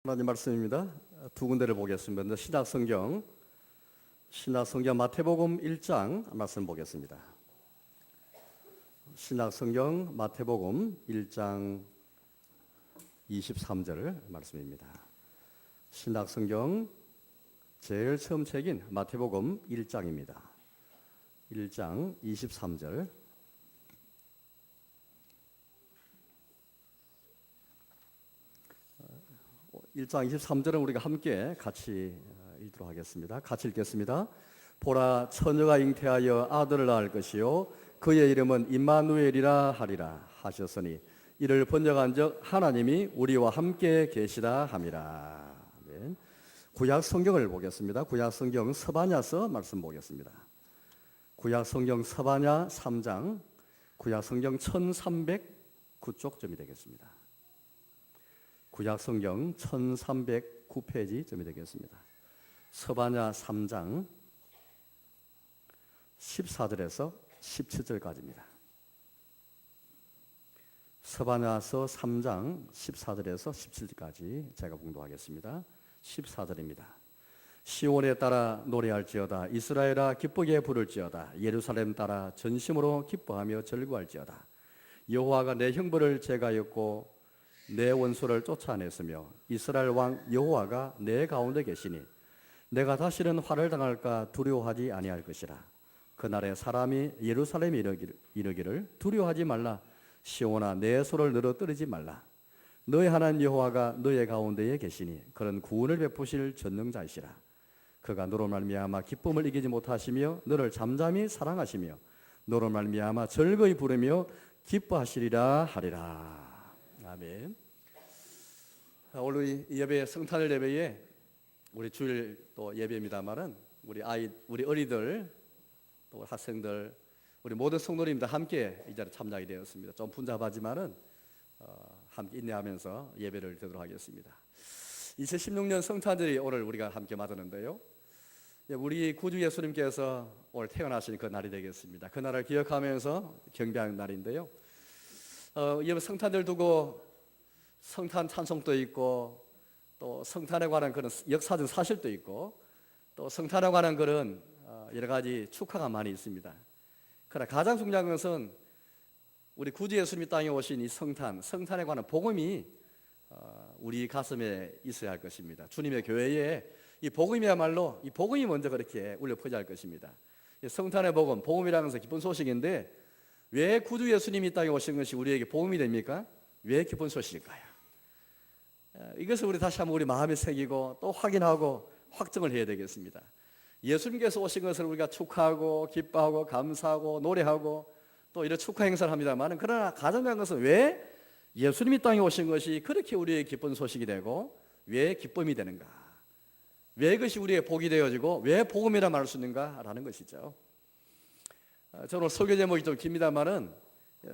하나님 말씀입니다. 두 군데를 보겠습니다. 신약성경 마태복음 1장 말씀 보겠습니다. 신약성경 마태복음 1장 23절 말씀입니다. 신약성경 제일 처음 책인 마태복음 1장입니다. 1장 23절. 1장 23절은 우리가 함께 같이 읽도록 하겠습니다. 같이 읽겠습니다. 보라, 처녀가 잉태하여 아들을 낳을 것이요 그의 이름은 임마누엘이라 하리라 하셨으니 이를 번역한즉 하나님이 우리와 함께 계시다 함이라. 네. 구약 성경을 보겠습니다. 구약 성경 스바냐서 말씀 보겠습니다. 구약 성경 스바냐 3장, 구약 성경 1309쪽점이 되겠습니다. 구약 성경 1309페이지점이 되겠습니다. 스바냐 3장 14절에서 17절까지입니다. 스바냐서 3장 14절에서 17절까지 제가 봉독하겠습니다. 14절입니다. 시온에 따라 노래할지어다. 이스라엘아 기쁘게 부를지어다. 예루살렘 따라 전심으로 기뻐하며 즐거워할지어다. 여호와가 내 형벌을 제가였고 내 원수를 쫓아냈으며 이스라엘 왕 여호와가 내 가운데 계시니 내가 다시는 화를 당할까 두려워하지 아니할 것이라. 그날에 사람이 예루살렘에 이르기를 두려워하지 말라. 시온아 내 손을 늘어뜨리지 말라. 너의 하나님 여호와가 너의 가운데에 계시니 그런 구원을 베푸실 전능자이시라. 그가 너로 말미암아 기쁨을 이기지 못하시며 너를 잠잠히 사랑하시며 너로 말미암아 즐거이 부르며 기뻐하시리라 하리라. 아멘. 오늘 예배 성탄절 예배에 우리 주일 또 예배입니다만은 우리 어리들 또 학생들 우리 모든 성도님들 함께 이 자리에 참여하게 되었습니다. 좀 분잡하지만은 함께 인내하면서 예배를 드리도록 하겠습니다. 2016년 성탄절이 오늘 우리가 함께 맞았는데요. 우리 구주 예수님께서 오늘 태어나신 그 날이 되겠습니다. 그 날을 기억하면서 경배하는 날인데요. 이 성탄절 두고 성탄 찬송도 있고 또 성탄에 관한 그런 역사적 사실도 있고 또 성탄에 관한 그런 여러 가지 축하가 많이 있습니다. 그러나 가장 중요한 것은 우리 구주 예수님이 땅에 오신 이 성탄에 관한 복음이 우리 가슴에 있어야 할 것입니다. 주님의 교회에 이 복음이야말로 이 복음이 먼저 그렇게 울려 퍼져야 할 것입니다. 성탄의 복음이라는 것은 기쁜 소식인데 왜 구주 예수님이 땅에 오신 것이 우리에게 복음이 됩니까? 왜 기쁜 소식일까요? 이것을 우리 다시 한번 우리 마음에 새기고 또 확인하고 확정을 해야 되겠습니다. 예수님께서 오신 것을 우리가 축하하고 기뻐하고 감사하고 노래하고 또 이런 축하 행사를 합니다만 그러나 가장 중요한 것은 왜 예수님이 땅에 오신 것이 그렇게 우리의 기쁜 소식이 되고 왜 기쁨이 되는가? 왜 그것이 우리의 복이 되어지고 왜 복음이라 말할 수 있는가라는 것이죠. 저는 설교 제목이 좀 깁니다만은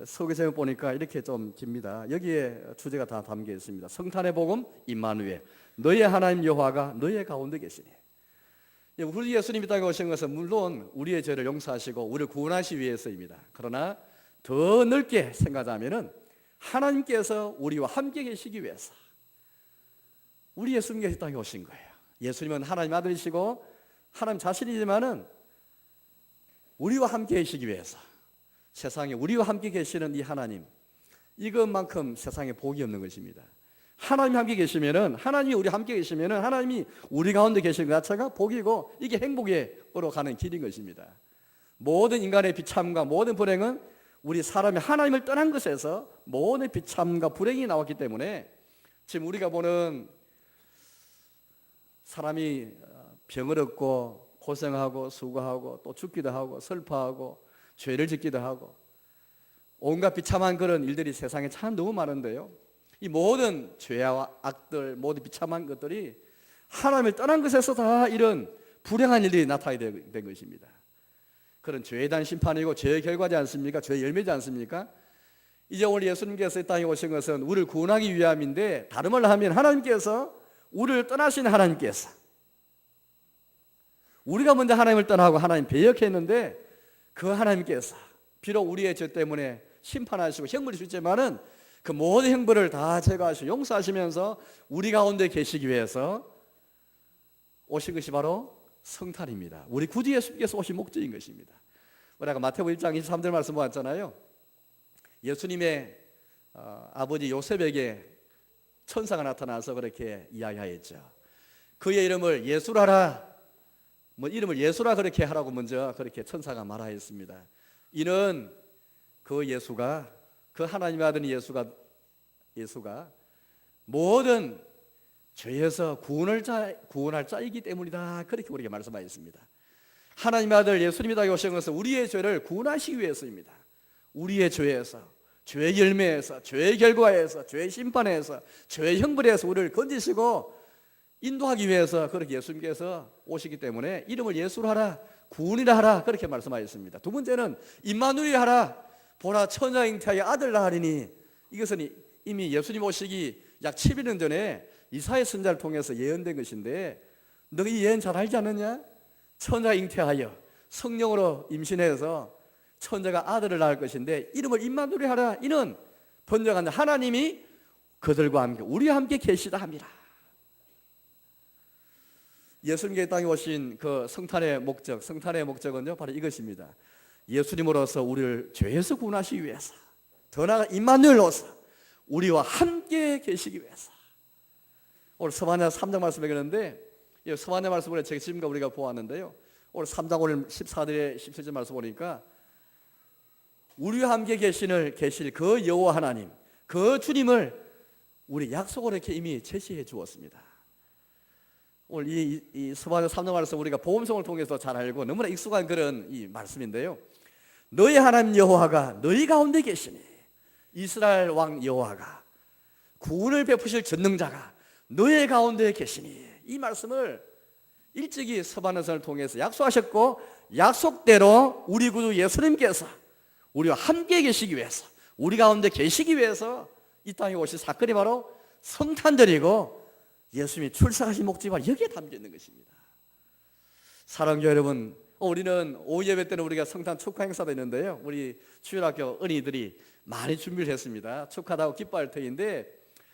설교 제목 보니까 이렇게 좀 깁니다. 여기에 주제가 다 담겨 있습니다. 성탄의 복음 임마누엘, 너의 하나님 여호와가 너의 가운데 계시니. 우리 예수님이 땅에 오신 것은 물론 우리의 죄를 용서하시고 우리를 구원하시기 위해서입니다. 그러나 더 넓게 생각하자면은 하나님께서 우리와 함께 계시기 위해서 우리 예수님께서 땅에 오신 거예요. 예수님은 하나님 아들이시고 하나님 자신이지만은 우리와 함께 계시기 위해서 세상에 우리와 함께 계시는 이 하나님, 이것만큼 세상에 복이 없는 것입니다. 하나님이 함께 계시면은, 하나님이 우리 함께 계시면은 하나님이 우리 가운데 계시는 것 자체가 복이고 이게 행복으로 가는 길인 것입니다. 모든 인간의 비참과 모든 불행은 우리 사람이 하나님을 떠난 것에서 모든 비참과 불행이 나왔기 때문에 지금 우리가 보는 사람이 병을 얻고 고생하고 수고하고 또 죽기도 하고 슬퍼하고 죄를 짓기도 하고 온갖 비참한 그런 일들이 세상에 참 너무 많은데요. 이 모든 죄와 악들 모든 비참한 것들이 하나님을 떠난 것에서 다 이런 불행한 일들이 나타나게 된 것입니다. 그런 죄에 대한 심판이고 죄의 결과지 않습니까? 죄의 열매지 않습니까? 이제 오늘 예수님께서 이 땅에 오신 것은 우리를 구원하기 위함인데 다른 말로 하면 하나님께서 우리를 떠나신 하나님께서 우리가 먼저 하나님을 떠나고 하나님 배역했는데 그 하나님께서 비록 우리의 죄 때문에 심판하시고 형벌이 주지만은 그 모든 형벌을 다 제거하시고 용서하시면서 우리 가운데 계시기 위해서 오신 것이 바로 성탄입니다. 우리 구주 예수님께서 오신 목적인 것입니다. 우리 아까 마태복음 1장 23절 말씀 보았잖아요. 예수님의 아버지 요셉에게 천사가 나타나서 그렇게 이야기하였죠. 그의 이름을 예수라라, 이름을 예수라 그렇게 하라고 먼저 그렇게 천사가 말하였습니다. 이는 그 예수가, 그 하나님의 아들 예수가 모든 죄에서 구원할 자이기 때문이다. 그렇게 우리에게 말씀하였습니다. 하나님의 아들 예수님이 다 오신 것은 우리의 죄를 구원하시기 위해서입니다. 우리의 죄에서, 죄의 열매에서, 죄의 결과에서, 죄의 심판에서, 죄의 형벌에서 우리를 건지시고 인도하기 위해서 그렇게 예수님께서 오시기 때문에 이름을 예수로 하라, 구원이라 하라 그렇게 말씀하셨습니다. 두 번째는 임마누엘 하라, 보라 천하 잉태하여 아들 낳으리니, 이것은 이미 예수님 오시기 약 7년 전에 이사야 선지자를 통해서 예언된 것인데, 너 이 예언 잘 알지 않느냐? 천하 잉태하여 성령으로 임신해서 천자가 아들을 낳을 것인데 이름을 임마누엘 하라. 이는 번역한 하나님이 그들과 함께 우리와 함께 계시다 함이라. 예수님께 땅에 오신 그 성탄의 목적은요 바로 이것입니다. 예수님으로서 우리를 죄에서 구원하시기 위해서, 더 나아가 임마누엘로서 우리와 함께 계시기 위해서. 오늘 스바냐 3장 말씀을 읽었는데, 이 스바냐 말씀을 제가 지금까 우리가 보았는데요, 오늘 3장 오늘 14절에 17절 말씀 보니까 우리와 함께 계실 그 여호와 하나님, 그 주님을 우리 약속으로 이렇게 이미 제시해 주었습니다. 오늘 이 스바냐 3장 말씀 우리가 복음성을 통해서 잘 알고 너무나 익숙한 그런 이 말씀인데요, 너희 하나님 여호와가 너희 가운데 계시니, 이스라엘 왕 여호와가 구원을 베푸실 전능자가 너희 가운데 계시니, 이 말씀을 일찍이 스바냐서를 통해서 약속하셨고, 약속대로 우리 구주 예수님께서 우리와 함께 계시기 위해서, 우리 가운데 계시기 위해서 이 땅에 오신 사건이 바로 성탄절이고, 예수님이 출생하신 목적이 바로 여기에 담겨 있는 것입니다. 사랑하는 여러분, 우리는 오후 예배 때는 우리가 성탄 축하 행사도 있는데요, 우리 주일학교 어린이들이 많이 준비를 했습니다. 축하하고 기뻐할 터인데,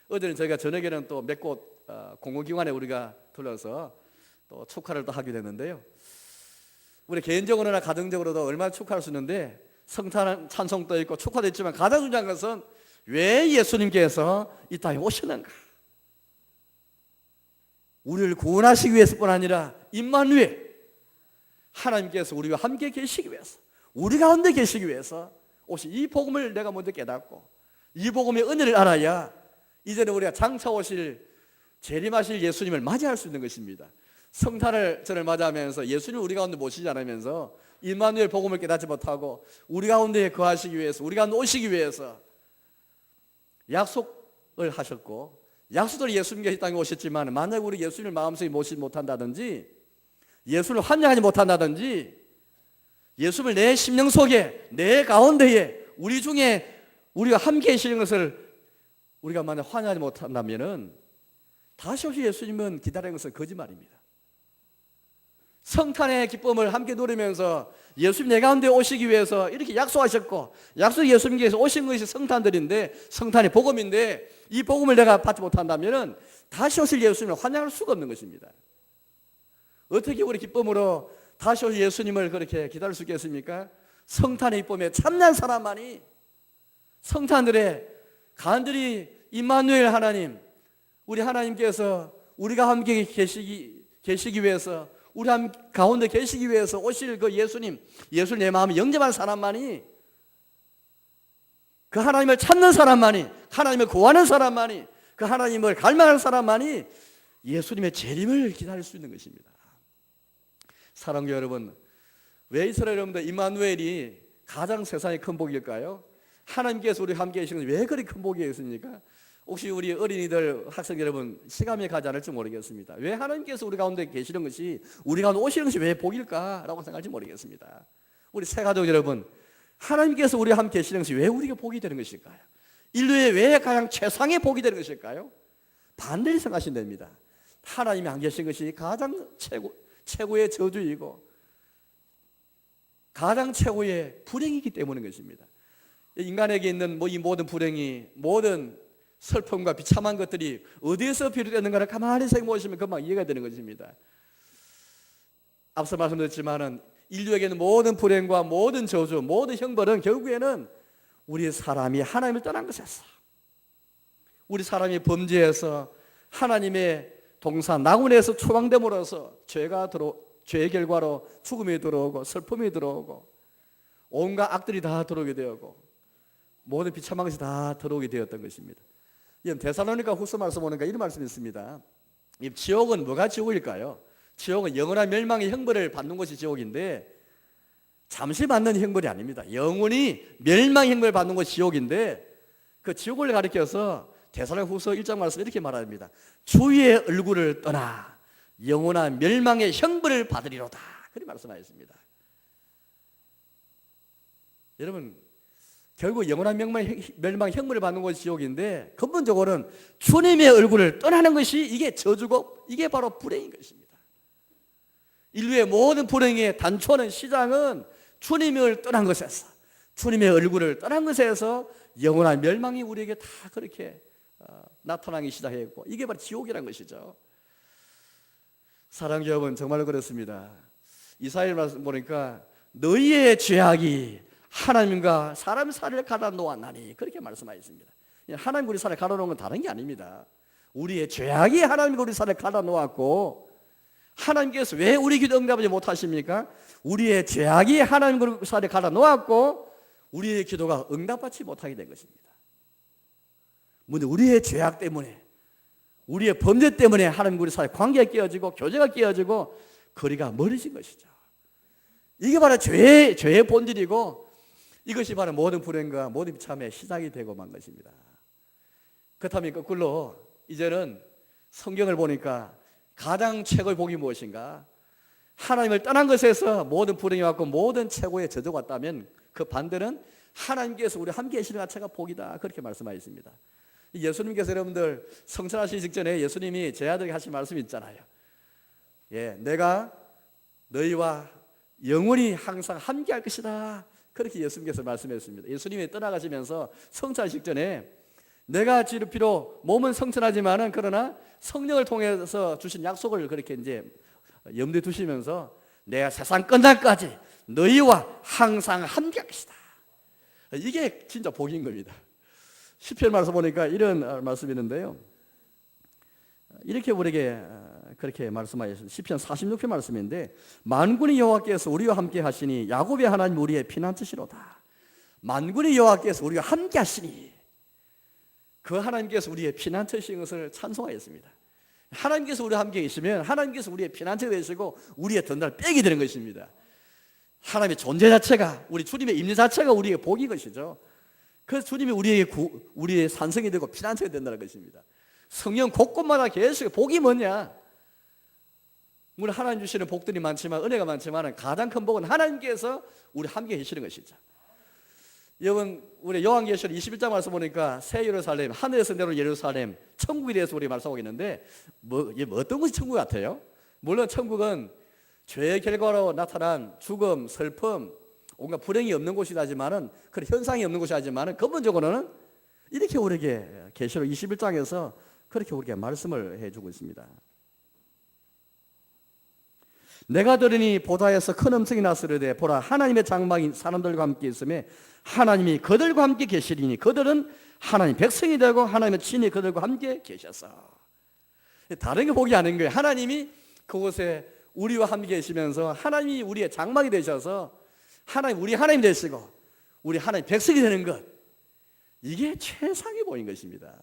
어제는 저희가 저녁에는 또 몇 곳 공공기관에 우리가 들러서 또 축하를 또 하게 됐는데요, 우리 개인적으로나 가정적으로도 얼마나 축하할 수 있는데, 성탄 찬송도 있고 축하도 있지만 가장 중요한 것은 왜 예수님께서 이 땅에 오시는가, 우리를 구원하시기 위해서뿐 아니라 임마누엘 하나님께서 우리와 함께 계시기 위해서, 우리 가운데 계시기 위해서 오신 이 복음을 내가 먼저 깨닫고, 이 복음의 은혜를 알아야 이제는 우리가 장차 오실 재림하실 예수님을 맞이할 수 있는 것입니다. 성탄을 저를 맞이하면서 예수님을 우리 가운데 모시지 않으면서 임마누엘 복음을 깨닫지 못하고 우리 가운데 거하시기 위해서, 우리 가운데 오시기 위해서 약속을 하셨고, 약속대로 예수님께서 이 땅에 오셨지만 만약 우리 예수님을 마음속에 모시지 못한다든지, 예수를 환영하지 못한다든지, 예수님을 내 심령 속에, 내 가운데에, 우리 중에 우리가 함께 계시는 것을 우리가 만약 환영하지 못한다면은 다시 오실 예수님은 기다리는 것은 거짓말입니다. 성탄의 기쁨을 함께 누리면서 예수님 내 가운데 오시기 위해서 이렇게 약속하셨고, 약속 예수님께서 오신 것이 성탄들인데, 성탄의 복음인데, 이 복음을 내가 받지 못한다면은 다시 오실 예수님을 환영할 수가 없는 것입니다. 어떻게 우리 기쁨으로 다시 오실 예수님을 그렇게 기다릴 수 있겠습니까? 성탄의 기쁨에 참여한 사람만이, 성탄들의 간절히 임마누엘 하나님, 우리 하나님께서 우리가 함께 계시기 위해서, 우리 가운데 계시기 위해서 오실 그 예수님, 예수를 내 마음에 영접한 사람만이, 그 하나님을 찾는 사람만이, 하나님을 구하는 사람만이, 그 하나님을 갈망하는 사람만이 예수님의 재림을 기다릴 수 있는 것입니다. 사랑하는 여러분, 왜 이스라엘 여러분들 임마누엘이 가장 세상에 큰 복일까요? 하나님께서 우리 함께 계시는 것이 왜 그리 큰 복이겠습니까? 혹시 우리 어린이들, 학생 여러분 시감이 가지 않을지 모르겠습니다. 왜 하나님께서 우리 가운데 계시는 것이, 우리 가운데 오시는 것이 왜 복일까라고 생각할지 모르겠습니다. 우리 새가족 여러분, 하나님께서 우리와 함께 계시는 것이 왜 우리가 복이 되는 것일까요? 인류에 왜 가장 최상의 복이 되는 것일까요? 반대로 생각하시면 됩니다. 하나님이 안 계신 것이 가장 최고의 저주이고 가장 최고의 불행이기 때문인 것입니다. 인간에게 있는 이 모든 불행이, 모든 슬픔과 비참한 것들이 어디에서 비롯되는가를 가만히 생각해 보시면 금방 이해가 되는 것입니다. 앞서 말씀드렸지만은 인류에게 있는 모든 불행과 모든 저주, 모든 형벌은 결국에는 우리 사람이 하나님을 떠난 것이었어. 우리 사람이 범죄해서 하나님의 동산 낙원에서 추방됨으로써 죄의 결과로 죽음이 들어오고 슬픔이 들어오고 온갖 악들이 다 들어오게 되었고 모든 비참한 것이 다 들어오게 되었던 것입니다. 데살로니가 후서 말씀 보니까 이런 말씀이 있습니다. 이 지옥은 뭐가 지옥일까요? 지옥은 영원한 멸망의 형벌을 받는 것이 지옥인데 잠시 받는 형벌이 아닙니다. 영원히 멸망의 형벌을 받는 것이 지옥인데 그 지옥을 가리켜서 데살로니가 후서 1장 말씀 이렇게 말합니다. 주의 얼굴을 떠나 영원한 멸망의 형벌을 받으리로다. 그렇게 말씀하셨습니다. 여러분, 결국 영원한 멸망 형벌을 받는 것이 지옥인데 근본적으로는 주님의 얼굴을 떠나는 것이 이게 저주고 이게 바로 불행인 것입니다. 인류의 모든 불행의 단초는 시장은 주님을 떠난 것에서, 주님의 얼굴을 떠난 것에서 영원한 멸망이 우리에게 다 그렇게 나타나기 시작했고 이게 바로 지옥이라는 것이죠. 사랑하는 여러분, 정말로 그렇습니다. 이사야의 말씀 보니까 너희의 죄악이 하나님과 사람 사이를 갈라놓았나니 그렇게 말씀하셨습니다. 하나님과 우리 사이를 갈라놓은 건 다른 게 아닙니다. 우리의 죄악이 하나님과 우리 사이를 갈라놓았고 하나님께서 왜 우리 기도 응답하지 못하십니까? 우리의 죄악이 하나님과 우리 사이를 갈라놓았고 우리의 기도가 응답받지 못하게 된 것입니다. 근데 우리의 죄악 때문에 우리의 범죄 때문에 하나님과 우리 사이에 관계가 깨어지고 교제가 깨어지고 거리가 멀어진 것이죠. 이게 바로 죄의 본질이고 이것이 바로 모든 불행과 모든 비참의 시작이 되고 만 것입니다. 그렇다면 거꾸로 이제는 성경을 보니까 가장 최고의 복이 무엇인가? 하나님을 떠난 것에서 모든 불행이 왔고 모든 최고의 저주가 왔다면 그 반대는 하나님께서 우리 함께 계시는 자체가 복이다. 그렇게 말씀하셨습니다. 예수님께서 여러분들 성천하시기 직전에 예수님이 제 아들에게 하신 말씀이 있잖아요. 내가 너희와 영원히 항상 함께 할 것이다. 그렇게 예수님께서 말씀했습니다. 예수님이 떠나가시면서 성천하시기 전에 내가 비록 몸은 성천하지만은 그러나 성령을 통해서 주신 약속을 그렇게 이제 염두에 두시면서 내가 세상 끝날까지 너희와 항상 함께 할 것이다. 이게 진짜 복인 겁니다. 시편 말씀 보니까 이런 말씀이 있는데요. 이렇게 우리에게 그렇게 말씀하셨습니다. 시편 46편 말씀인데 만군의 여호와께서 우리와 함께 하시니 야곱의 하나님 우리의 피난처시로다. 만군의 여호와께서 우리와 함께 하시니 그 하나님께서 우리의 피난처신 것을 찬송하였습니다. 하나님께서 우리와 함께 계시면 하나님께서 우리의 피난처가 되시고 우리의 든든한 백이 되는 것입니다. 하나님의 존재 자체가 우리 주님의 임재 자체가 우리의 복인 것이죠. 그래서 주님이 우리의 산성이 되고 피난처가 된다는 것입니다. 성령 곳곳마다 계시고 복이 뭐냐? 물론 하나님 주시는 복들이 많지만 은혜가 많지만 가장 큰 복은 하나님께서 우리 함께 계시는 것이죠. 여러분 우리 요한계시록 21장 말씀 보니까 새 예루살렘, 하늘에서 내려온 예루살렘, 천국에 대해서 우리 말씀하고 있는데 어떤 것이 천국 같아요? 물론 천국은 죄의 결과로 나타난 죽음, 슬픔, 온갖 불행이 없는 곳이라지만은 그런 현상이 없는 곳이라지만은 근본적으로는 이렇게 우리에게 계시록 21장에서 그렇게 우리에게 말씀을 해주고 있습니다. 내가 들으니 보다에서 큰 음성이 났으르되 보라 하나님의 장막이 사람들과 함께 있음에 하나님이 그들과 함께 계시리니 그들은 하나님 백성이 되고 하나님의 친히 그들과 함께 계셔서 다른 게 복이 아닌 거예요. 하나님이 그곳에 우리와 함께 계시면서 하나님이 우리의 장막이 되셔서 하나님 우리 하나님 되시고 우리 하나님 백성이 되는 것 이게 최상의 복인 것입니다.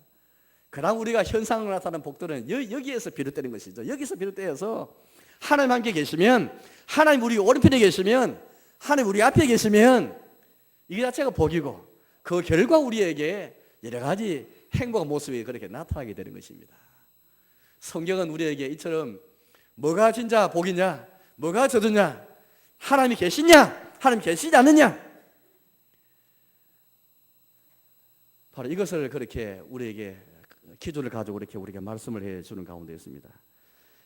그럼 우리가 현상으로 나타나는 복들은 여기에서 비롯되는 것이죠. 여기서 비롯되어서 하나님 함께 계시면 하나님 우리 오른편에 계시면 하나님 우리 앞에 계시면 이게 자체가 복이고 그 결과 우리에게 여러 가지 행복한 모습이 그렇게 나타나게 되는 것입니다. 성경은 우리에게 이처럼 뭐가 진짜 복이냐 뭐가 저주냐 하나님이 계시냐 하나님 계시지 않느냐 바로 이것을 그렇게 우리에게 기준을 가지고 이렇게 우리에게 말씀을 해주는 가운데 있습니다.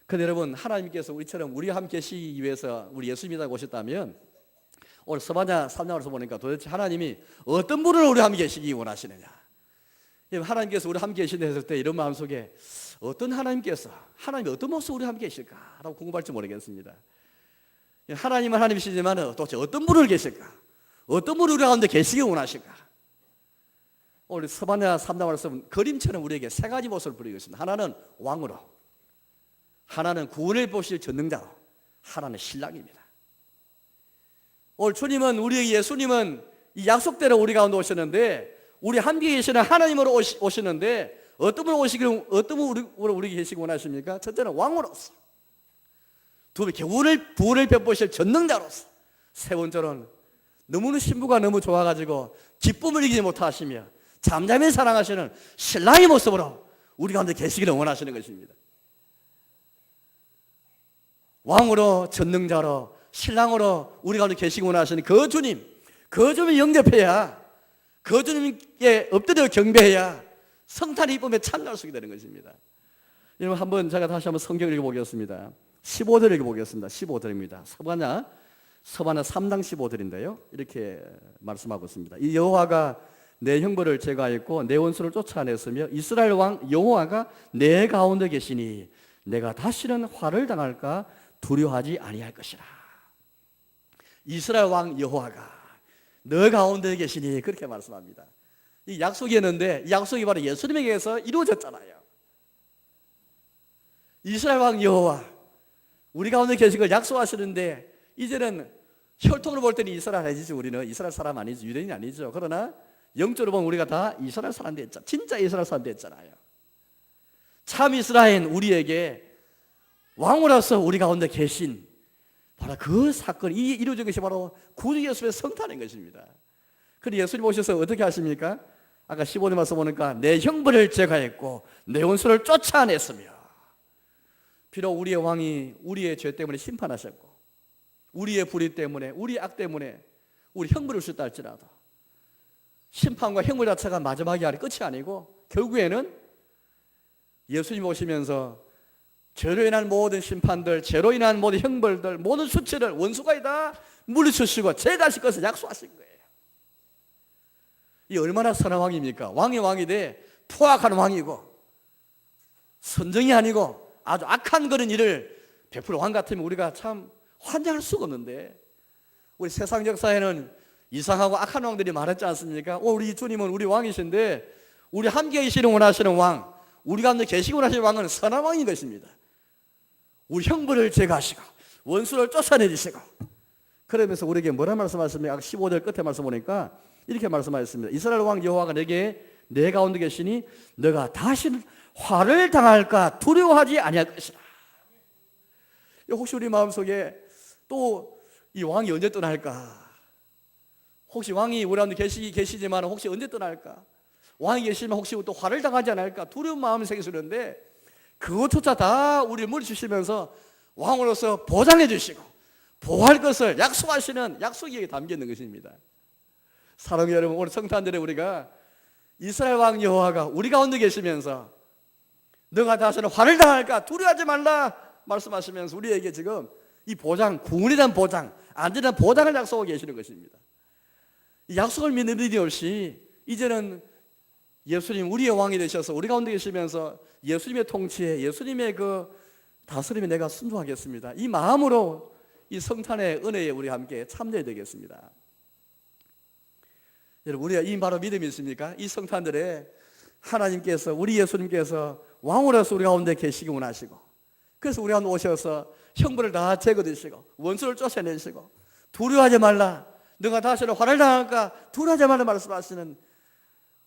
그런데 여러분 하나님께서 우리처럼 우리와 함께 계시기 위해서 우리 예수 믿어 오셨다면 오늘 스바냐 3장에서 보니까 도대체 하나님이 어떤 분을 우리 함께 계시기 원하시느냐. 하나님께서 우리 함께 계신다 했을 때 이런 마음속에 어떤 하나님께서 하나님이 어떤 모습으로 우리 함께 계실까라고 궁금할지 모르겠습니다. 하나님은 하나님이시지만 도대체 어떤 분을 계실까? 어떤 분을 우리 가운데 계시기 원하실까? 오늘 스바냐 3장에서 그림처럼 우리에게 세 가지 모습을 보이고 있습니다. 하나는 왕으로, 하나는 구원을 보실 전능자로, 하나는 신랑입니다. 오늘 주님은 우리에게 예수님은 이 약속대로 우리 가운데 오셨는데 우리 함께 계시는 하나님으로 오시는데 어떤 분으로 우리 계시기 원하십니까? 첫째는 왕으로서, 두 번째 구원을 베푸실 전능자로서, 세 번째는 너무나 신부가 너무 좋아가지고 기쁨을 이기지 못하시며 잠잠히 사랑하시는 신랑의 모습으로 우리 가운데 계시기를 원하시는 것입니다. 왕으로, 전능자로, 신랑으로 우리 가운데 계시기 원하시는 그 주님을 영접해야, 그 주님께 엎드려 경배해야 성탄의 이쁨에 참여할 수 있게 되는 것입니다. 여러분 한번 제가 다시 한번 성경을 읽어보겠습니다. 15절 읽어보겠습니다. 15절입니다. 서바냐 3장 15절인데요. 이렇게 말씀하고 있습니다. 이 여호와가 내 형벌을 제거하였고 내 원수를 쫓아냈으며 이스라엘 왕 여호와가 내 가운데 계시니 내가 다시는 화를 당할까 두려워하지 아니할 것이라. 이스라엘 왕 여호와가 너 가운데 계시니 그렇게 말씀합니다. 이 약속이었는데 이 약속이 바로 예수님에게서 이루어졌잖아요. 이스라엘 왕 여호와 우리 가운데 계신 걸 약속하시는데 이제는 혈통으로 볼 때는 이스라엘 아니죠. 우리는 이스라엘 사람 아니죠. 유대인이 아니죠. 그러나 영적으로 보면 우리가 다 이스라엘 사람 됐잖아요. 진짜 이스라엘 사람 됐잖아요. 참 이스라엘 우리에게 왕으로서 우리 가운데 계신 바로 그 사건이 이루어진 것이 바로 구주 예수의 성탄인 것입니다. 그런데 예수님 오셔서 어떻게 하십니까? 아까 15절 말씀 보니까 내 형벌을 제거했고 내 원수를 쫓아냈으며, 비록 우리의 왕이 우리의 죄 때문에 심판하셨고 우리의 불의 때문에 우리의 악 때문에 우리 형벌을 주셨다 할지라도 심판과 형벌 자체가 마지막이 아니 끝이 아니고 결국에는 예수님 오시면서 죄로 인한 모든 심판들, 죄로 인한 모든 형벌들, 모든 수치를 원수가 다 물리치시고 제거하실 것을 약속하신 거예요. 이 얼마나 선한 왕입니까? 왕이 왕이 돼 포악한 왕이고 선정이 아니고 아주 악한 그런 일을 베풀어 왕 같으면 우리가 참 환장할 수가 없는데, 우리 세상 역사에는 이상하고 악한 왕들이 많았지 않습니까? 우리 주님은 우리 왕이신데 우리 함께 계시는 원하시는 왕, 우리 가운데 계시기 원하시는 왕은 선한 왕인 것입니다. 우리 형벌을 제거하시고 원수를 쫓아내주시고, 그러면서 우리에게 뭐라 말씀하십니까? 15절 끝에 말씀 보니까 이렇게 말씀하셨습니다. 이스라엘 왕 여호와가 내게 내 가운데 계시니 너가 다시는 화를 당할까 두려워하지 아니할 것이라. 혹시 우리 마음속에 또 이 왕이 언제 떠날까? 혹시 왕이 우리 가운데 계시지만 혹시 언제 떠날까? 왕이 계시면 혹시 또 화를 당하지 않을까? 두려운 마음이 생기시는데 그것조차 다 우리를 물리치시면서 왕으로서 보장해 주시고 보호할 것을 약속하시는 약속이 여기 담겨 있는 것입니다. 사랑하는 여러분, 오늘 성탄절에 우리가 이스라엘 왕 여호와가 우리 가운데 계시면서 너가 다시는 화를 당할까 두려워하지 말라 말씀하시면서 우리에게 지금 이 보장, 구원에 대한 보장, 안전한 보장을 약속하고 계시는 것입니다. 이 약속을 믿는 일이 없이 이제는 예수님 우리의 왕이 되셔서 우리 가운데 계시면서 예수님의 통치에, 예수님의 그 다스림에 내가 순종하겠습니다, 이 마음으로 이 성탄의 은혜에 우리 함께 참여해야 되겠습니다. 여러분, 우리가 이 바로 믿음이 있습니까? 이 성탄절에 하나님께서, 우리 예수님께서 왕으로서 우리 가운데 계시기 원하시고, 그래서 우리 가운데 오셔서 형벌을 다 제거되시고 원수를 쫓아내시고 두려워하지 말라, 너가 다시는 화를 당할까 두려워하지 말라 말씀하시는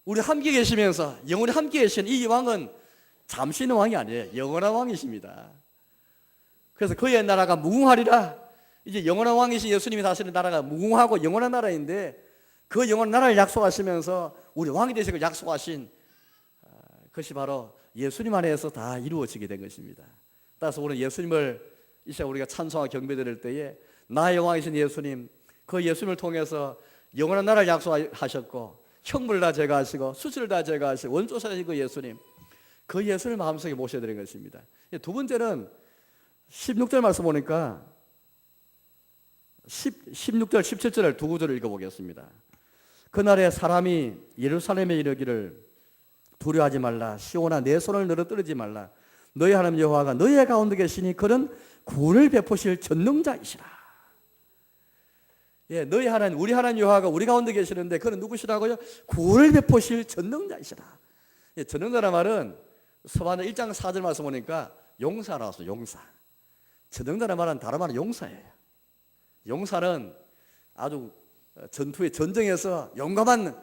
우리 함께 계시면서 영원히 함께 계신 이 왕은 잠시 있는 왕이 아니에요. 영원한 왕이십니다. 그래서 그의 나라가 무궁하리라. 이제 영원한 왕이신 예수님이 다스리는 나라가 무궁하고 영원한 나라인데 그 영원한 나라를 약속하시면서 우리 왕이 되실 걸 약속하신 그것이 바로 예수님 안에서 다 이루어지게 된 것입니다. 따라서 오늘 예수님을 이 시간 우리가 찬송하고 경배드릴 때에 나의 왕이신 예수님, 그 예수님을 통해서 영원한 나라를 약속하셨고 형벌을 다 제거하시고 수치를 다 제거하시고 원조사하신 그 예수님, 그 예수를 마음속에 모셔야 되는 것입니다. 두 번째는 16절 말씀 보니까 16절 17절을 두 구절을 읽어보겠습니다. 그날에 사람이 예루살렘에 이르기를 두려워하지 말라. 시온아 내 손을 늘어뜨리지 말라. 너희 하나님 여호와가 너희 가운데 계시니 그는 구원을 베푸실 전능자이시라. 예, 너희 하나님, 우리 하나님 여호와가 우리 가운데 계시는데 그는 누구시라고요? 구원을 베푸실 전능자이시라. 예, 전능자란 말은 서반의 1장 4절 말씀 보니까 용사라서 용사. 전능자란 말은 다른 말은 용사예요. 용사는 아주 전투에 전쟁에서 용감한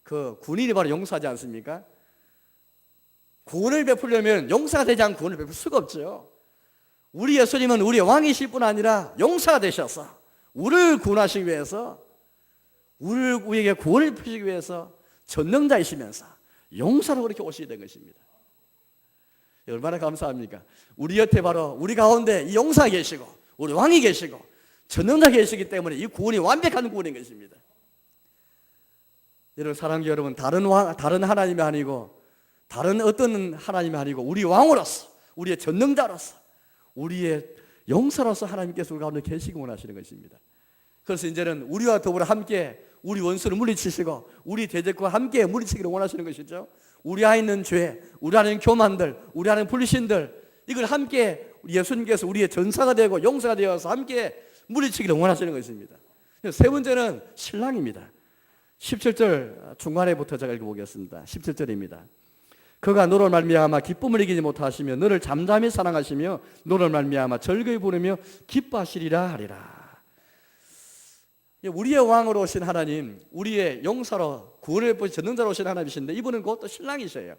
그 군인이 바로 용사지 않습니까? 구원을 베풀려면 용사가 되지 않고 구원을 베풀 수가 없죠. 우리 예수님은 우리의 왕이실 뿐 아니라 용사가 되셔서 우리를 구원하시기 위해서, 우리에게 구원을 베푸시기 위해서 전능자이시면서 용사로 그렇게 오시게 된 것입니다. 얼마나 감사합니까? 우리 곁에 바로 우리 가운데 이 용사가 계시고 우리 왕이 계시고 전능자 계시기 때문에 이 구원이 완벽한 구원인 것입니다. 여러분, 사랑하는 여러분, 다른 하나님이 아니고 다른 어떤 하나님이 아니고 우리 왕으로서, 우리의 전능자로서, 우리의 용사로서 하나님께서 우리 가운데 계시기 원하시는 것입니다. 그래서 이제는 우리와 더불어 함께 우리 원수를 물리치시고 우리 대적과 함께 물리치기를 원하시는 것이죠. 우리 안에 있는 죄, 우리 안에 있는 교만들, 우리 안에 있는 불신들, 이걸 함께 예수님께서 우리의 전사가 되고 용사가 되어서 함께 물리치기를 원하시는 것입니다. 세 번째는 신랑입니다. 17절 중간에부터 제가 읽어보겠습니다. 17절입니다. 그가 너를 말미암아 기쁨을 이기지 못하시며 너를 잠잠히 사랑하시며 너를 말미암아 즐거이 부르며 기뻐하시리라 하리라. 우리의 왕으로 오신 하나님, 우리의 용사로 구원을 보신 전능자로 오신 하나님이신데 이분은 곧 또 신랑이셔요.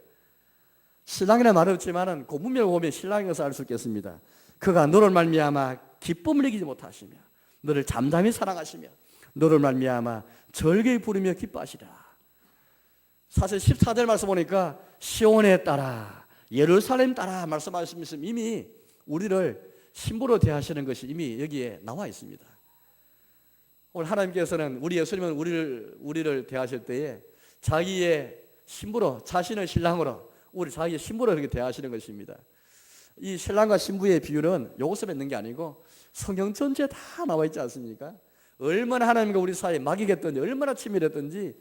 신랑이라는 말은 없지만 그 문맥을 보면 신랑인 것을 알 수 있겠습니다. 그가 너를 말미암아 기쁨을 이기지 못하시며 너를 잠잠히 사랑하시며 너를 말미암아 즐거이 부르며 기뻐하시라. 사실 14절 말씀 보니까 시온에 따라 예루살렘 따라 말씀하시면서 이미 우리를 신부로 대하시는 것이 이미 여기에 나와 있습니다. 오늘 하나님께서는 우리 예수님은 우리를 대하실 때에 자기의 신부로, 자신을 신랑으로, 우리 자기의 신부로 이렇게 대하시는 것입니다. 이 신랑과 신부의 비유는 요것에 있는 게 아니고 성경 전체에 다 나와 있지 않습니까? 얼마나 하나님과 우리 사이에 막이 겠든지 얼마나 친밀했든지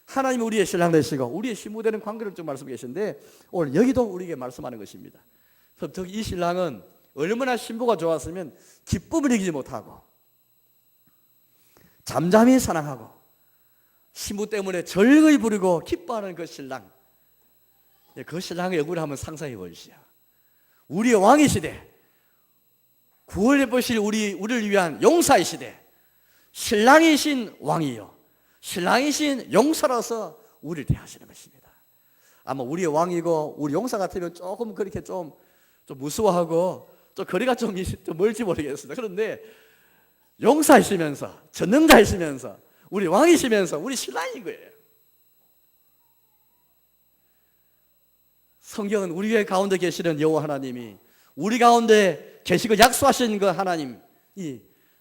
하나님이 우리의 신랑 되시고 우리의 신부 되는 관계를 좀 말씀하고 계신데 오늘 여기도 우리에게 말씀하는 것입니다. 그래서 이 신랑은 얼마나 신부가 좋았으면 기쁨을 이기지 못하고 잠잠히 사랑하고 신부 때문에 즐거이 부르고 기뻐하는 그 신랑, 그 신랑의 얼굴을 한번 상상해 보시죠. 우리의 왕이시되 구원해 보실 우리를 위한 용사이시되 신랑이신 왕이요 신랑이신 용사로서 우리를 대하시는 것입니다. 아마 우리의 왕이고 우리 용사 같으면 조금 그렇게 좀 무서워하고 좀 거리가 좀 멀지 모르겠습니다. 그런데 용사이시면서 전능자이시면서 우리 왕이시면서 우리 신랑인 거예요. 성경은 우리 가운데 계시는 여호와 하나님이 우리 가운데 계시고 약속하신 그 하나님이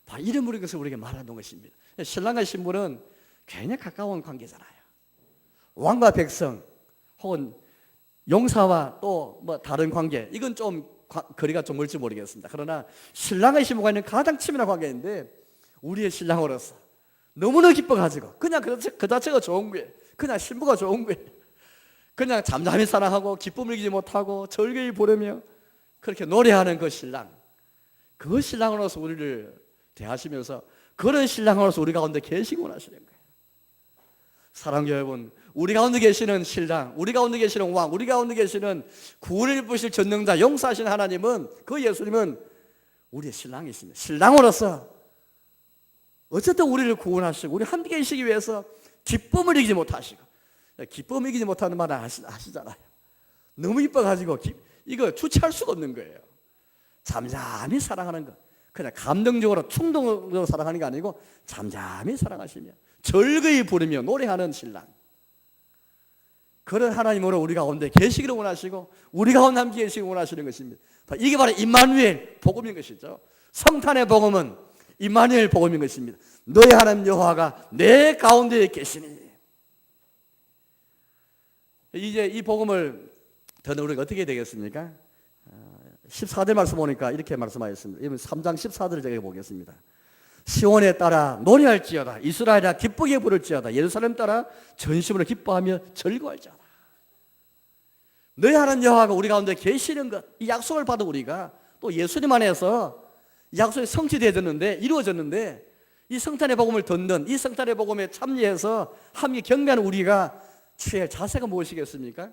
바로 이름으로 것을 우리에게 말하는 것입니다. 신랑과 신부는 굉장히 가까운 관계잖아요. 왕과 백성 혹은 용사와 또 뭐 다른 관계, 이건 좀 거리가 좀 멀지 모르겠습니다. 그러나 신랑과 신부가 있는 가장 친밀한 관계인데 우리의 신랑으로서 너무나 기뻐가지고 그냥 그 자체가 좋은 거예요. 그냥 신부가 좋은 거예요. 그냥 잠잠히 사랑하고 기쁨을 이기지 못하고 즐거이 부르며 그렇게 노래하는 그 신랑, 그 신랑으로서 우리를 대하시면서 그런 신랑으로서 우리 가운데 계시기 원하시는 거예요. 사랑하는 여러분, 우리 가운데 계시는 신랑, 우리 가운데 계시는 왕, 우리 가운데 계시는 구원을 베푸실 전능자 용사하신 하나님은, 그 예수님은 우리의 신랑이십니다. 신랑으로서 어쨌든 우리를 구원하시고 우리 함께 계시기 위해서 기쁨을 이기지 못하시고, 기쁨을 이기지 못하는 말은 아시잖아요. 너무 이뻐가지고 이거 주체할 수가 없는 거예요. 잠잠히 사랑하는 것, 그냥 감정적으로 충동적으로 사랑하는 게 아니고 잠잠히 사랑하시며 즐거이 부르며 노래하는 신랑, 그런 하나님으로 우리 가운데 계시기를 원하시고 우리 가운데 함께 계시기를 원하시는 것입니다. 이게 바로 임마누엘 복음인 것이죠. 성탄의 복음은 임마누엘 복음인 것입니다. 너의 하나님 여호와가 내 가운데 계시니. 이제 이 복음을 더는 우리가 어떻게 되겠습니까? 14절 말씀 보니까 이렇게 말씀하셨습니다. 3장 14절을 제가 보겠습니다. 시온에 따라 노래할지어다. 이스라엘아 기쁘게 부를지어다. 예루살렘 따라 전심으로 기뻐하며 즐거워할지어다. 너희 하나님 여호와가 우리 가운데 계시는 것, 이 약속을 받은 우리가 또 예수님 안에서 약속이 성취되어졌는데, 이루어졌는데, 이 성탄의 복음을 듣는, 이 성탄의 복음에 참여해서 함께 경배하는 우리가 취할 자세가 무엇이겠습니까?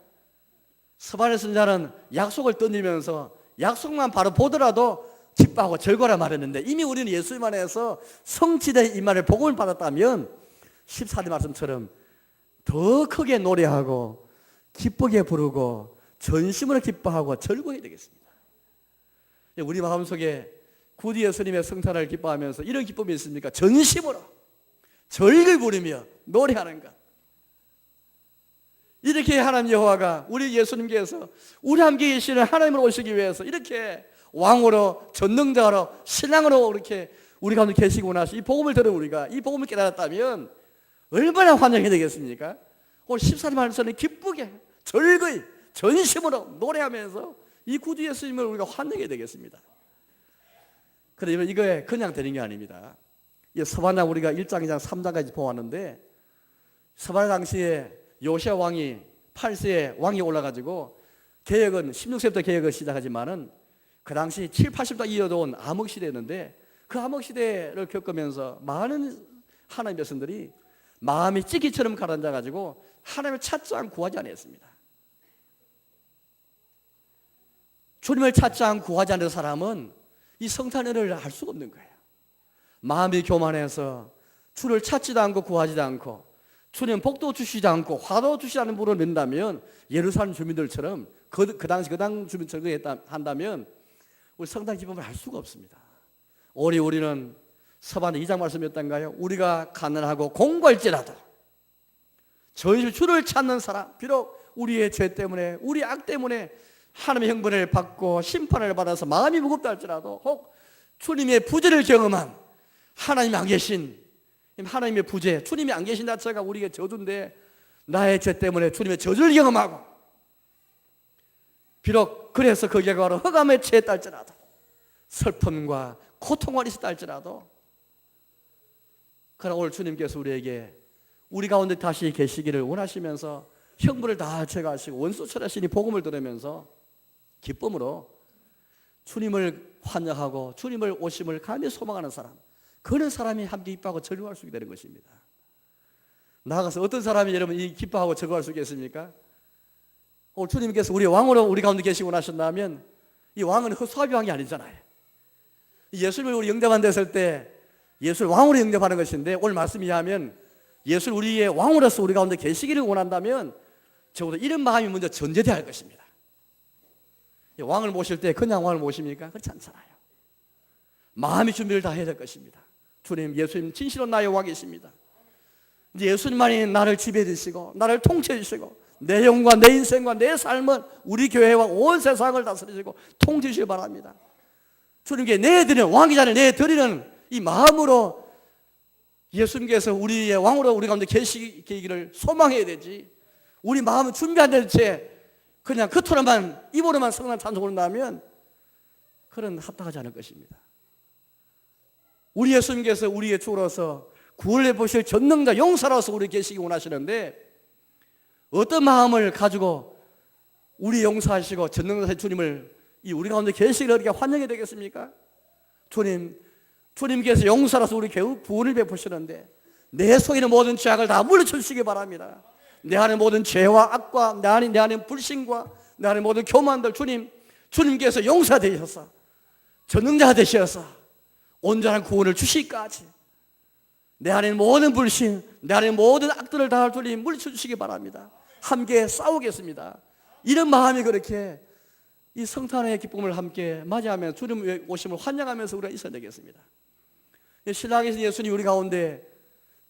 스바냐 선지자는 약속을 던지면서 약속만 바로 보더라도 기뻐하고 즐거워라 말했는데, 이미 우리는 예수님 안에서 성취된 이 말을 복음을 받았다면 14절 말씀처럼 더 크게 노래하고 기쁘게 부르고 전심으로 기뻐하고 즐거워야 되겠습니다. 우리 마음속에 구주 예수님의 성탄을 기뻐하면서 이런 기쁨이 있습니까? 전심으로 즐거이 부르며 노래하는 것. 이렇게 하나님 여호와가 우리 예수님께서 우리 함께 계시는 하나님으로 오시기 위해서 이렇게 왕으로 전능자로 신앙으로 이렇게 우리 가운데 계시고 나서 이 복음을 들은 우리가 이 복음을 깨달았다면 얼마나 환영이 되겠습니까? 오늘 14절 말씀은 기쁘게 즐거이 전심으로 노래하면서 이 구주 예수님을 우리가 환영해야 되겠습니다. 그러면 이거에 그냥 되는 게 아닙니다. 이 스바냐 우리가 1장, 2장, 3장까지 보았는데, 스바냐 당시에 요시야 왕이 8세에 왕이 올라가지고 개혁은 16세부터 개혁을 시작하지만은 그 당시 7, 80도 이어져온 암흑시대였는데, 그 암흑시대를 겪으면서 많은 하나님의 백성들이 마음이 찌기처럼 가라앉아가지고 하나님을 찾지 않고 구하지 않았습니다. 주님을 찾지 않고 구하지 않는 사람은 이 성탄의 은혜를 알 수가 없는 거예요. 마음이 교만해서 주를 찾지도 않고 구하지도 않고 주님 복도 주시지 않고 화도 주시지 않는 분을 믿는다면, 예루살렘 주민들처럼 그 당시 주민처럼 한다면 우리 성탄 기쁨을 알 수가 없습니다. 우리는 스바냐 2장 말씀이었던가요? 우리가 가난하고 공고할지라도 저희 주를 찾는 사람, 비록 우리의 죄 때문에 우리 악 때문에 하나님의 형벌을 받고 심판을 받아서 마음이 무겁다 할지라도, 혹 주님의 부재를 경험한 하나님이 안 계신, 하나님의 부재, 주님이 안 계신 자체가 우리에게 저주인데, 나의 죄 때문에 주님의 저주를 경험하고 비록 그래서 그 결과로 흑암에 처했다 할지라도, 슬픔과 고통과 있었다 할지라도, 그러나 오늘 주님께서 우리에게 우리 가운데 다시 계시기를 원하시면서 형벌을 다 제거하시고 원수 처리하시니 복음을 들으면서 기쁨으로 주님을 환영하고 주님을 오심을 감히 소망하는 사람, 그런 사람이 함께 기뻐하고 즐거워할 수 있게 되는 것입니다. 나아가서 어떤 사람이 여러분 이 기뻐하고 즐거워할 수 있겠습니까? 오늘 주님께서 우리 왕으로 우리 가운데 계시고 나셨다면, 이 왕은 허수아비 왕이 아니잖아요. 예수님을 우리 영접한댔을 때 예수를 왕으로 영접하는 것인데, 오늘 말씀이 하면 예수를 우리의 왕으로서 우리 가운데 계시기를 원한다면 적어도 이런 마음이 먼저 전제되어야 할 것입니다. 왕을 모실 때 그냥 왕을 모십니까? 그렇지 않잖아요. 마음의 준비를 다 해야 될 것입니다. 주님, 예수님 진실로 나의 왕이십니다. 이제 예수님만이 나를 지배해 주시고 나를 통치해 주시고 내 영과 내 인생과 내 삶은 우리 교회와 온 세상을 다스리시고 통치해 주시기 바랍니다. 주님께 내드리는, 왕이 자리에 내드리는 이 마음으로 예수님께서 우리의 왕으로 우리 가운데 계시기를 소망해야 되지, 우리 마음은 준비 안 된 채 그냥 겉으로만, 입으로만 성난 찬송을 한다면 그런 합당하지 않을 것입니다. 우리 예수님께서 우리의 주로서 구원해 보실 전능자 용사로서 우리 계시기 원하시는데, 어떤 마음을 가지고 우리 용사하시고 전능자 주님을 이 우리 가운데 계시기를 어떻게 환영해야 되겠습니까? 주님께서 용사로서 우리 겨우 구원을 베푸시는데 내 속에 있는 모든 죄악을 다 물리쳐주시기 바랍니다. 내 안에 모든 죄와 악과 내 안에 불신과 내 안에 모든 교만들, 주님께서 용사 되셔서 전능자 되셔서 온전한 구원을 주시기까지 내 안에 모든 불신, 내 안에 모든 악들을 다 주님 물리쳐주시기 바랍니다. 함께 싸우겠습니다. 이런 마음이 그렇게 이 성탄의 기쁨을 함께 맞이하면서 주님의 오심을 환영하면서 우리가 있어야 되겠습니다. 신랑이신 예수님 우리 가운데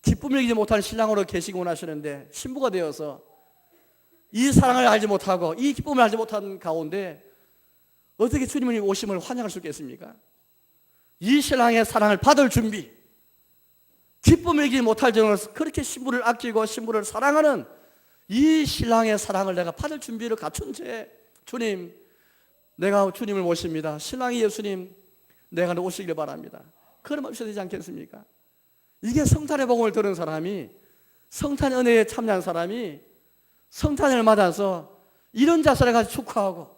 기쁨을 이기지 못하는 신랑으로 계시기 원하시는데, 신부가 되어서 이 사랑을 알지 못하고 이 기쁨을 알지 못한 가운데 어떻게 주님의 오심을 환영할 수 있겠습니까? 이 신랑의 사랑을 받을 준비, 기쁨을 이기지 못할 정도로 그렇게 신부를 아끼고 신부를 사랑하는 이 신랑의 사랑을 내가 받을 준비를 갖춘 채, 주님, 내가 주님을 모십니다. 신랑이 예수님, 내가 오시길 바랍니다. 그런 마음 있어야 되지 않겠습니까? 이게 성탄의 복음을 들은 사람이, 성탄의 은혜에 참여한 사람이 성탄을 맞아서 이런 자세를 가지고 축하하고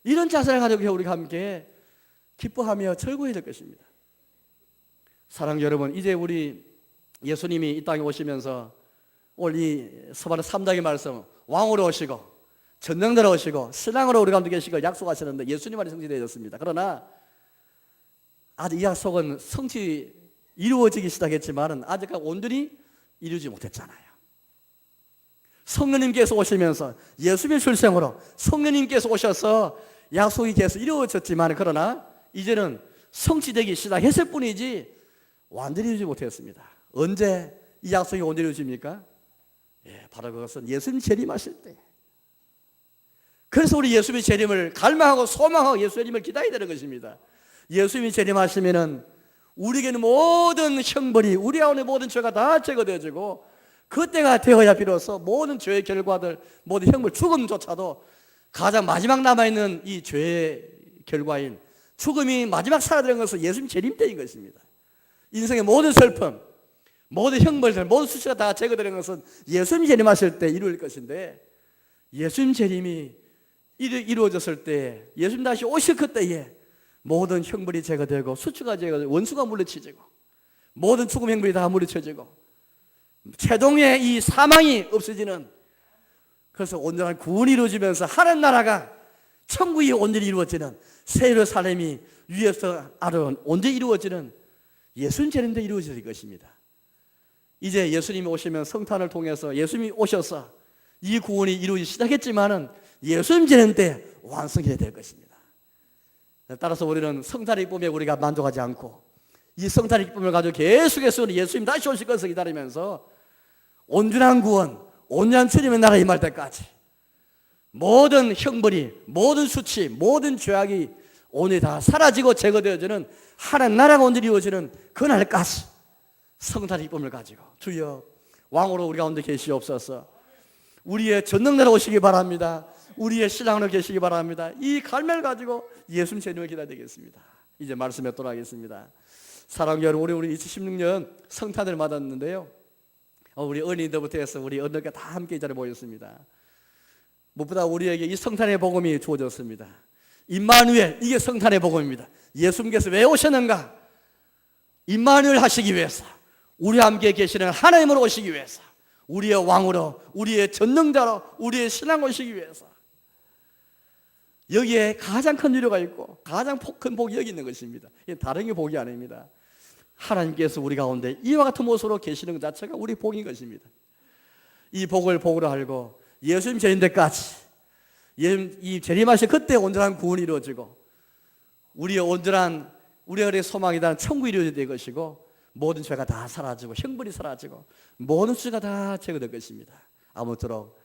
이런 자세를 가지고 우리가 함께 기뻐하며 즐거워야 될 것입니다. 사랑하는 여러분, 이제 우리 예수님이 이 땅에 오시면서 오늘 이 서반의 3장의 말씀, 왕으로 오시고 전능자로 오시고 신랑으로 우리 가운데 계시고 약속하시는데 예수님 안에 성취되어졌습니다. 그러나 아직 이 약속은 성취 이루어지기 시작했지만 아직까지 온전히 이루지 못했잖아요. 성령님께서 오시면서 예수님의 출생으로 성령님께서 오셔서 약속이 계속 이루어졌지만 그러나 이제는 성취되기 시작했을 뿐이지 완전히 이루지 못했습니다. 언제 이 약속이 온전히 이루어집니까? 바로 그것은 예수님 재림하실 때. 그래서 우리 예수님의 재림을 갈망하고 소망하고 예수님을 기다려야 되는 것입니다. 예수님이 재림하시면은 우리에게는 모든 형벌이, 우리 가운데 모든 죄가 다 제거되어지고 그때가 되어야 비로소 모든 죄의 결과들, 모든 형벌, 죽음조차도 가장 마지막 남아있는 이 죄의 결과인 죽음이 마지막 사라지는 것은 예수님 재림 때인 것입니다. 인생의 모든 슬픔, 모든 형벌들, 모든 수치가 다 제거되는 것은 예수님 재림하실 때 이루어질 것인데 예수님 재림이 이루어졌을 때, 예수님 다시 오실 그때에 모든 형벌이 제거되고 수치가 제거되고 원수가 물리쳐지고 모든 죽음 형벌이 다 물리쳐지고 최종의 이 사망이 없어지는, 그래서 온전한 구원이 이루어지면서 하나님 나라가 천국이 온전히 이루어지는, 새 예루살렘이 위에서 아래로 온전히 이루어지는 예수님 재림 때 이루어질 것입니다. 이제 예수님이 오시면 성탄을 통해서 예수님이 오셔서 이 구원이 이루어지기 시작했지만은 예수님 재림 때 완성이 될 것입니다. 따라서 우리는 성탄의 기쁨에 우리가 만족하지 않고 이 성탄의 기쁨을 가지고 계속해서 예수님 다시 오실 것을 기다리면서 온전한 구원, 온전한 주님의 나라 임할 때까지 모든 형벌이, 모든 수치, 모든 죄악이 오늘 다 사라지고 제거되어지는 하나님 나라가 온전히 이루어지는 그날까지 성탄의 기쁨을 가지고 주여 왕으로 우리 가운데 계시옵소서. 우리의 전능자로 오시기 바랍니다. 우리의 신랑으로 계시기 바랍니다. 이 갈매를 가지고 예수님 재림을 기다려야 되겠습니다. 이제 말씀에 돌아가겠습니다. 사랑하는 여러분, 우리 2016년 성탄을 맞았는데요, 우리 어린이들부터 해서 우리 어른들 다 함께 이 자리에 모였습니다. 무엇보다 우리에게 이 성탄의 복음이 주어졌습니다. 임마누엘, 이게 성탄의 복음입니다. 예수님께서 왜 오셨는가? 임마누엘 하시기 위해서, 우리와 함께 계시는 하나님으로 오시기 위해서, 우리의 왕으로, 우리의 전능자로, 우리의 신랑으로 오시기 위해서. 여기에 가장 큰 위로가 있고 가장 큰 복이 여기 있는 것입니다. 다른 게 복이 아닙니다. 하나님께서 우리 가운데 이와 같은 모습으로 계시는 것 자체가 우리 복인 것입니다. 이 복을 복으로 알고 예수님 재림 때까지, 이 재림하실 그때 온전한 구원이 이루어지고 우리의 온전한, 우리의 소망이다는 천국이 이루어질 것이고 모든 죄가 다 사라지고 형벌이 사라지고 모든 수치가 다 제거될 것입니다. 아무쪼록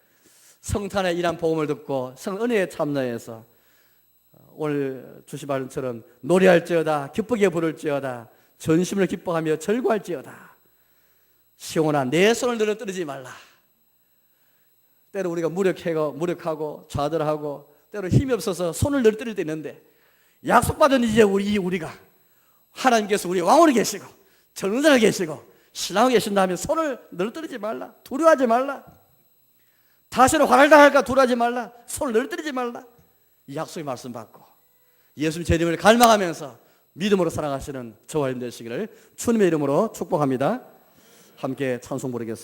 성탄의 이란 복음을 듣고 성은혜에 참여해서 오늘 주신 말씀처럼 노래할지어다, 기쁘게 부를지어다, 전심을 기뻐하며 절구할지어다. 시온아, 내 손을 늘어뜨리지 말라. 때로 우리가 무력하고 좌절하고 때로 힘이 없어서 손을 늘어뜨릴 때 있는데, 약속받은 이제 우리가 하나님께서 우리 왕으로 계시고 전능자로 계시고 신랑으로 계신다면 손을 늘어뜨리지 말라. 두려워하지 말라. 다시는 화를 당할까 두려워하지 말라. 손을 늘어뜨리지 말라. 이 약속의 말씀 받고 예수님 재림을 갈망하면서 믿음으로 살아가시는 저와 여러분 되시기를 주님의 이름으로 축복합니다. 함께 찬송 부르겠습니다.